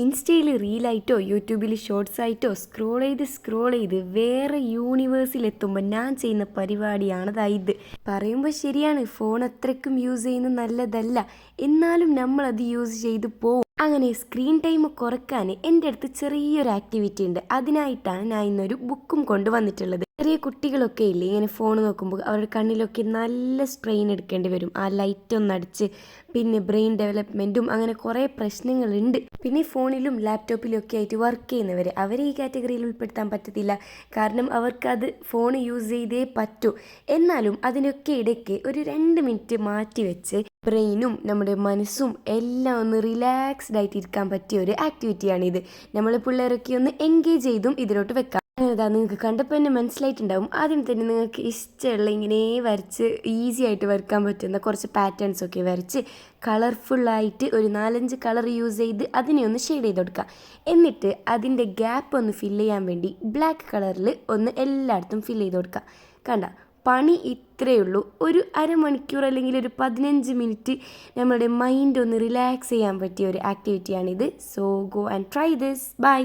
ഇൻസ്റ്റയിൽ റീലായിട്ടോ യൂട്യൂബിൽ ഷോർട്സ് ആയിട്ടോ സ്ക്രോൾ ചെയ്ത് വേറെ യൂണിവേഴ്സിലെത്തുമ്പോൾ ഞാൻ ചെയ്യുന്ന പരിപാടിയാണത് ഇത്. പറയുമ്പോൾ ശരിയാണ്, ഫോൺ അത്രയ്ക്കും യൂസ് ചെയ്യുന്നത് നല്ലതല്ല, എന്നാലും നമ്മളത് യൂസ് ചെയ്ത് പോവും. അങ്ങനെ സ്ക്രീൻ ടൈം കുറയ്ക്കാൻ എൻ്റെ അടുത്ത് ചെറിയൊരു ആക്ടിവിറ്റി ഉണ്ട്. അതിനായിട്ടാണ് ഞാൻ ഇന്നൊരു ബുക്കും കൊണ്ടുവന്നിട്ടുള്ളത്. ചെറിയ കുട്ടികളൊക്കെ ഇല്ലേ, ഇങ്ങനെ ഫോൺ നോക്കുമ്പോൾ അവരുടെ കണ്ണിലൊക്കെ നല്ല സ്ട്രെയിൻ എടുക്കേണ്ടി വരും. ആ ലൈറ്റ് ഒന്നടിച്ച് പിന്നെ ബ്രെയിൻ ഡെവലപ്മെൻറ്റും അങ്ങനെ കുറേ പ്രശ്നങ്ങളുണ്ട്. പിന്നെ ഫോണിലും ലാപ്ടോപ്പിലും ഒക്കെ ആയിട്ട് വർക്ക് ചെയ്യുന്നവർ, അവരെ ഈ കാറ്റഗറിയിൽ ഉൾപ്പെടുത്താൻ പറ്റത്തില്ല. കാരണം അവർക്കത് ഫോൺ യൂസ് ചെയ്തേ പറ്റൂ. എന്നാലും അതിനൊക്കെ ഇടയ്ക്ക് ഒരു 2 മിനിറ്റ് മാറ്റി വെച്ച് ബ്രെയിനും നമ്മുടെ മനസ്സും എല്ലാം ഒന്ന് റിലാക്സ്ഡ് ആയിട്ട് ഇരിക്കാൻ പറ്റിയ ഒരു ആക്ടിവിറ്റിയാണിത്. നമ്മൾ പിള്ളേരൊക്കെ ഒന്ന് എൻഗേജ് ചെയ്തും ഇതിലോട്ട് വെക്കാം. അങ്ങനെതാ, നിങ്ങൾക്ക് കണ്ടപ്പോൾ തന്നെ മനസ്സിലായിട്ടുണ്ടാവും. ആദ്യം തന്നെ നിങ്ങൾക്ക് ഇഷ്ടമുള്ള ഇങ്ങനെ വരച്ച് ഈസി ആയിട്ട് വരയ്ക്കാൻ പറ്റുന്ന കുറച്ച് പാറ്റേൺസ് ഒക്കെ വരച്ച് കളർഫുള്ളായിട്ട് ഒരു 4-5 കളർ യൂസ് ചെയ്ത് അതിനെ ഒന്ന് ഷെയ്ഡ് ചെയ്ത് കൊടുക്കുക. എന്നിട്ട് അതിൻ്റെ ഗ്യാപ്പ് ഒന്ന് ഫില്ല് ചെയ്യാൻ വേണ്ടി ബ്ലാക്ക് കളറിൽ ഒന്ന് എല്ലായിടത്തും ഫില്ല് ചെയ്ത് കൊടുക്കുക. കണ്ട, പണി ഇത്രയേ ഉള്ളൂ. ഒരു അരമണിക്കൂർ അല്ലെങ്കിൽ ഒരു 15 മിനിറ്റ് നമ്മുടെ മൈൻഡ് ഒന്ന് റിലാക്സ് ചെയ്യാൻ പറ്റിയ ഒരു ആക്ടിവിറ്റിയാണിത്. So go and try this. By.